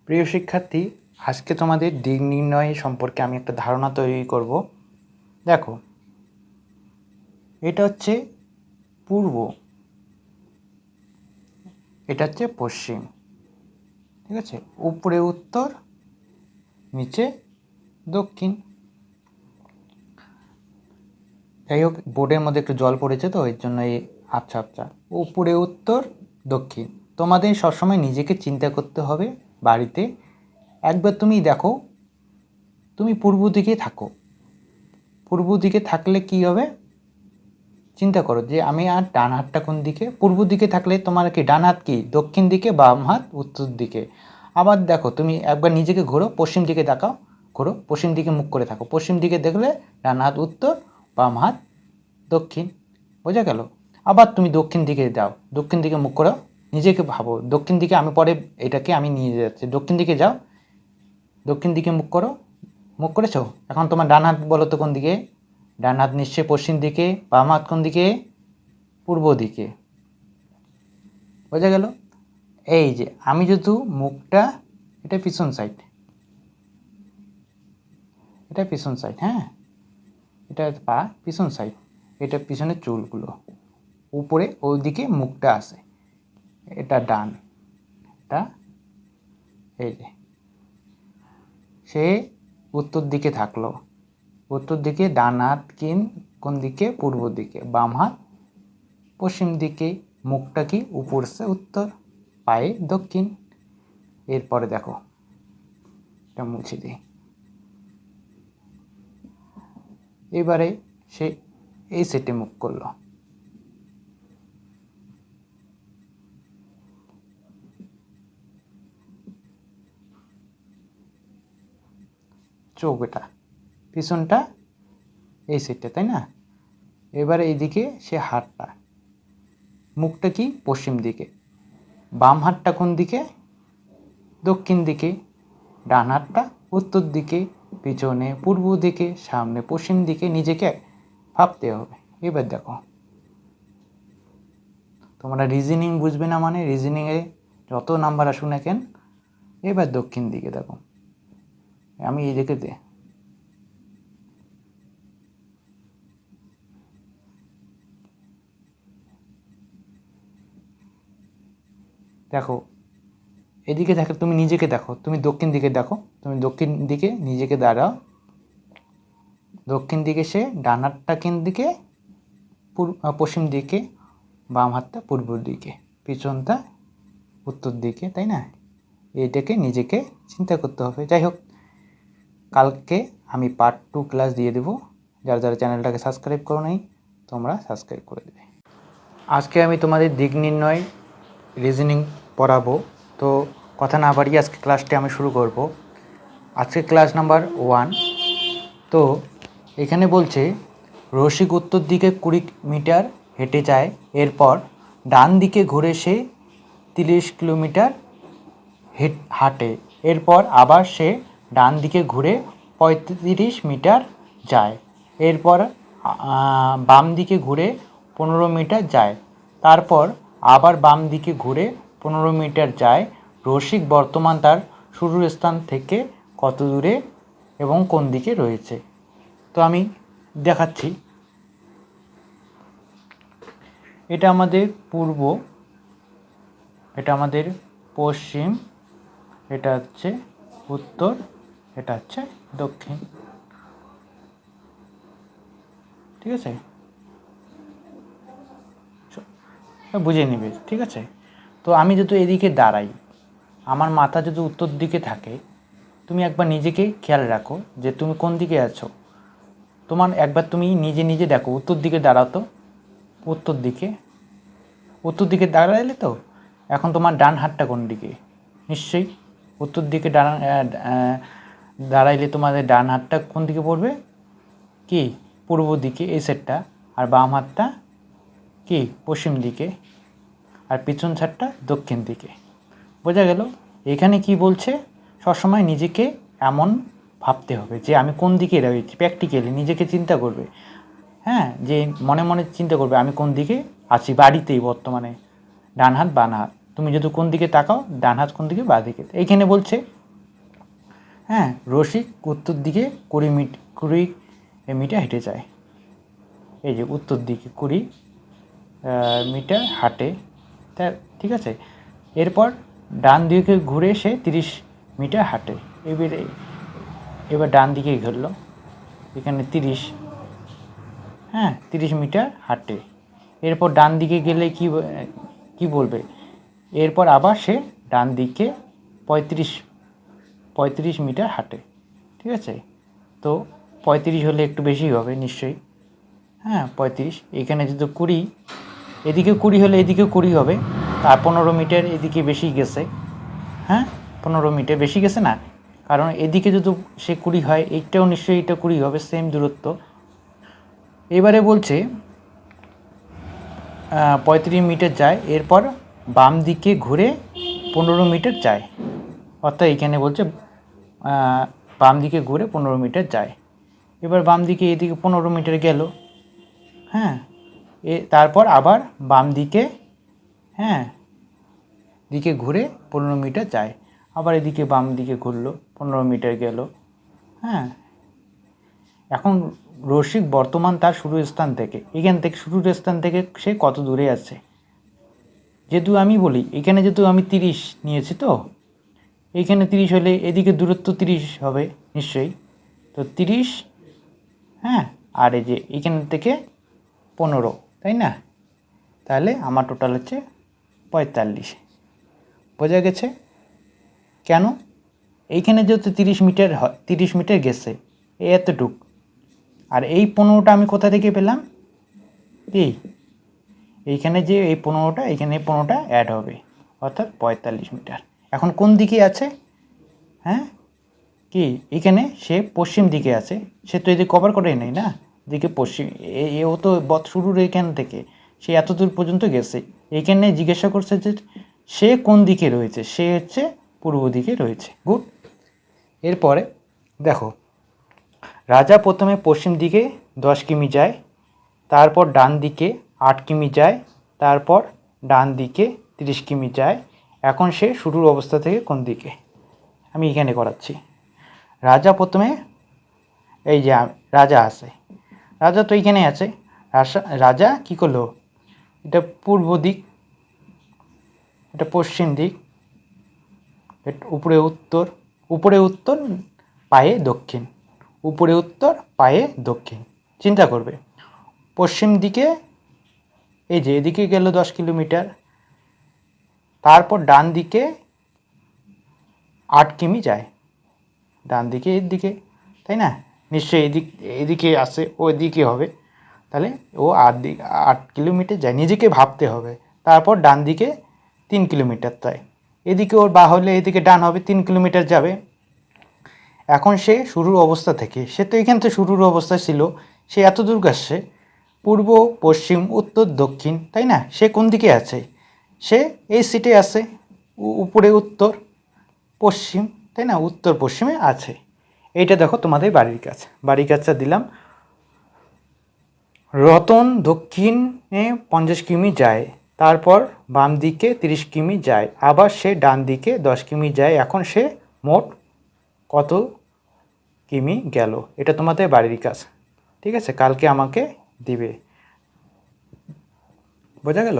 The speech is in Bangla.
প্রিয় শিক্ষার্থী, আজকে তোমাদের দিক নির্ণয় সম্পর্কে আমি একটা ধারণা তৈরি করব। দেখো, এটা হচ্ছে পূর্ব, এটা হচ্ছে পশ্চিম, ঠিক আছে? উপরে উত্তর, নিচে দক্ষিণ। যাই হোক, বোর্ডের মধ্যে একটু জল পড়েছে তো এর জন্য এই আবছা আবছা। উপরে উত্তর, দক্ষিণ। তোমাদের সবসময় নিজেকে চিন্তা করতে হবে বাড়িতে। একবার তুমি দেখো, তুমি পূর্ব দিকে থাকো। পূর্ব দিকে থাকলে কি হবে চিন্তা করো যে আমি আর ডান হাতটা কোন দিকে। পূর্ব দিকে থাকলে তোমার কি ডান হাত কি দক্ষিণ দিকে, বাম হাত উত্তর দিকে। আবার দেখো, তুমি একবার নিজেকে ঘোরো, পশ্চিম দিকে তাকাও, ঘোরো, পশ্চিম দিকে মুখ করে থাকো। পশ্চিম দিকে দেখলে ডান হাত উত্তর, বাম হাত দক্ষিণ। বোঝা গেল? আবার তুমি দক্ষিণ দিকে যাও, দক্ষিণ দিকে মুখ করো, নিজেকে ভাবো দক্ষিণ দিকে। আমি পরে এটাকে আমি নিয়ে যাচ্ছি, দক্ষিণ দিকে যাও, দক্ষিণ দিকে মুখ করো, মুখ করেছো। এখন তোমার ডান হাত বলো তো কোন দিকে? ডান হাত নিশ্চয়ই পশ্চিম দিকে। বাম হাত কোন দিকে? পূর্ব দিকে। বোঝা গেল? এই যে আমি যেহেতু মুখটা, এটা পিছন সাইড, এটা পিছন সাইড, হ্যাঁ, এটা পা পিছন সাইড, এটা পিছনের চুলগুলো, উপরে ওইদিকে মুখটা আছে, এটা ডান, এটা এই যে সে উত্তর দিকে থাকলো, উত্তর দিকে। ডান হাত কোন দিকে? পূর্ব দিকে। বাম হাত পশ্চিম দিকে। মুখটা কি উপর সে উত্তর, পায়ে দক্ষিণ। এরপরে দেখো, এটা মুছে দিই। এবারে সে এই সেটে মুখ করলো, চোখ এটা পিছনটা এই সেটটা, তাই না? এবারে এইদিকে সে হাতটা, মুখটা কি পশ্চিম দিকে, বাম হাতটা কোন দিকে? দক্ষিণ দিকে। ডান হাতটা উত্তর দিকে, পিছনে পূর্ব দিকে, সামনে পশ্চিম দিকে। নিজেকে ভাবতে হবে। এবার দেখো, তোমরা রিজনিং বুঝবে না মানে রিজনিংয়ে যত নাম্বার আসুক না কেন। এবার দক্ষিণ দিকে দেখো, আমি এই দিকে দেখো, এদিকে দেখো, তুমি নিজেকে দেখো, তুমি দক্ষিণ দিকে দেখো, তুমি দক্ষিণ দিকে নিজেকে দাঁড়াও। দক্ষিণ দিকে সে, ডান হাতটা কোন দিকে? পশ্চিম দিকে, বাম হাতটা পূর্ব দিকে, পিছনটা উত্তর দিকে, তাই না? এইটাকে নিজেকে চিন্তা করতে হবে। যাই হোক, কালকে আমি পার্ট 2 ক্লাস দিয়ে দেবো। যারা যারা চ্যানেলটাকে সাবস্ক্রাইব করো নাই, তোমরা সাবস্ক্রাইব করে দেবে। আজকে আমি তোমাদের দিক নির্ণয় রিজনিং পড়াবো। তো কথা না বাড়িয়ে আজকে ক্লাসটি আমি শুরু করব। আজকে ক্লাস নাম্বার 1। তো এখানে বলছে রসিক উত্তর দিকে 20 মিটার হেঁটে যায়, এরপর ডান দিকে ঘুরে সে 30 কিলোমিটার হাঁটে, এরপর আবার সে ডান দিকে ঘুরে 35 মিটার যায়, এরপর বাম দিকে ঘুরে 15 মিটার যায়, তারপর আবার বাম দিকে ঘুরে 15 মিটার যায়। রসিক বর্তমান তার শুরুর স্থান থেকে কত দূরে এবং কোন দিকে রয়েছে? তো আমি দেখাচ্ছি। এটা আমাদের পূর্ব, এটা আমাদের পশ্চিম, এটা হচ্ছে উত্তর, এটা হচ্ছে দক্ষিণ, ঠিক আছে? বুঝে নিবে, ঠিক আছে? তো আমি যদি এদিকে দাঁড়াই, আমার মাথা যদি উত্তর দিকে থাকে, তুমি একবার নিজেকে খেয়াল রাখো যে তুমি কোন দিকে আছো। তোমার একবার তুমি নিজে নিজে দেখো, উত্তর দিকে দাঁড়াতো, উত্তর দিকে, উত্তর দিকে দাঁড়াইলে তো এখন তোমার ডান হাতটা কোন দিকে? নিশ্চয়ই উত্তর দিকে দাঁড়াইলে তোমাদের ডান হাতটা কোন দিকে পড়বে? কি পূর্ব দিকে, এই সেটটা। আর বাম হাতটা কি পশ্চিম দিকে, আর পিছন সাইডটা দক্ষিণ দিকে। বোঝা গেল? এখানে কি বলছে? সবসময় নিজেকে এমন ভাবতে হবে যে আমি কোন দিকে রয়েছি। প্র্যাকটিক্যালি নিজেকে চিন্তা করবে, হ্যাঁ, যে মনে মনে চিন্তা করবে আমি কোন দিকে আছি বাড়িতেই বর্তমানে, ডান হাত বাম হাত। তুমি যদি কোন দিকে তাকাও, ডান হাত কোন দিকে, বাঁ দিকে। এইখানে বলছে হ্যাঁ, রসিক উত্তর দিকে 20 মিটার হেঁটে যায়। এই যে উত্তর দিকে 20 মিটার হাঁটে, তা ঠিক আছে। এরপর ডান দিকে ঘুরে সে 30 মিটার হাঁটে। এবার ডান দিকে ঘুরলো, এখানে 30, হ্যাঁ 30 মিটার হাঁটে। এরপর ডান দিকে গেলে কি বলবে, এরপর আবার সে ডান দিকে 35 মিটার হাঁটে, ঠিক আছে। তো 35 হলে একটু বেশি হবে নিশ্চয়ই, হ্যাঁ 35। এখানে যদি 20, এদিকে 20 হলে এদিকে 20 হবে, আর 15 মিটার এদিকে বেশি গেছে, হ্যাঁ 15 মিটার বেশি গেছে না, কারণ এদিকে যদি সে 20 হয়, এইটাও নিশ্চয়ই এটা 20 হবে, সেম দূরত্ব। এবারে বলছে 35 মিটার যায়, এরপর বাম দিকে ঘুরে 15 মিটার যায়, অর্থাৎ এখানে বলছে বাম দিকে ঘুরে 15 মিটার যায়। এবার বাম দিকে এদিকে 15 মিটার গেল, হ্যাঁ তারপর আবার বাম দিকে, হ্যাঁ দিকে ঘুরে 15 মিটার যায়, আবার এদিকে বাম দিকে ঘুরলো 15 মিটার গেল, হ্যাঁ। এখন রসিক বর্তমান তার শুরুর স্থান থেকে, এখান থেকে শুরুর স্থান থেকে সে কত দূরে আছে। যেহেতু আমি বলি এখানে যেহেতু আমি 30 নিয়েছি, তো এইখানে 30 হলে এদিকে দূরত্ব 30 হবে নিশ্চয়ই, তো 30, হ্যাঁ আর এই যে এইখান থেকে 15, তাই না, তাহলে আমার টোটাল হচ্ছে 45। বোঝা গেছে কেন? এইখানে যেহেতু 30 মিটার হয়, 30 মিটার গেছে এতটুক, আর এই 15টা আমি কোথা থেকে পেলাম, এইখানে যে এই 15টা, এইখানে 15টা অ্যাড হবে, অর্থাৎ 45 মিটার। এখন কোন দিকে আছে, হ্যাঁ কি এইখানে সে পশ্চিম দিকে আছে, সে তো এদিকে কভার করে নেই না, এদিকে পশ্চিম, ও তো শুরুর এইখান থেকে সে এত দূর পর্যন্ত গেছে। এইখানে জিজ্ঞাসা করছে যে সে কোন দিকে রয়েছে, সে হচ্ছে পূর্ব দিকে রয়েছে। গুড। এরপরে দেখো, রাজা প্রথমে পশ্চিম দিকে 10 কিমি যায়, তারপর ডান দিকে 8 কিমি যায়, তারপর ডান দিকে 30 কিমি যায়। এখন সে শুরুর অবস্থা থেকে কোন দিকে, আমি এখানে করাচ্ছি। রাজা প্রথমে, এই যে রাজা আছে, রাজা তো এইখানে আছে, রাজা কি করলো, এটা পূর্ব দিক, এটা পশ্চিম দিক, উপরে উত্তর, উপরে উত্তর পায়ে দক্ষিণ, উপরে উত্তর পায়ে দক্ষিণ। চিন্তা করবে পশ্চিম দিকে, এই যে এদিকে গেল 10 কিলোমিটার, তারপর ডান দিকে 8 কিমি যায়, ডান দিকে এর দিকে, তাই না, নিশ্চয়ই এদিকে আসে, ও এদিকে হবে, তাহলে ও 8 কিলোমিটার যায়, নিজেকে ভাবতে হবে। তারপর ডান দিকে 3 কিলোমিটার, তাই এদিকে ওর বা হলে এদিকে ডান হবে, 3 কিলোমিটার যাবে। এখন সে শুরুর অবস্থা থেকে, সে তো এখান থেকে শুরুর অবস্থা ছিল, সে এত দূর আসছে, পূর্ব পশ্চিম উত্তর দক্ষিণ, তাই না, সে কোন দিকে আছে, সে এই সিটে আছে, উপরে উত্তর পশ্চিম, তাই না, উত্তর পশ্চিমে আছে। এইটা দেখো তোমাদের বাড়ির কাজটা দিলাম। রতন দক্ষিণে 50 কিমি যায়, তারপর বাম দিকে 30 কিমি যায়, আবার সে ডান দিকে 10 কিমি যায়। এখন সে মোট কত কিমি গেল, এটা তোমাদের বাড়ির কাজ, ঠিক আছে, কালকে আমাকে দিবে। বোঝা গেল?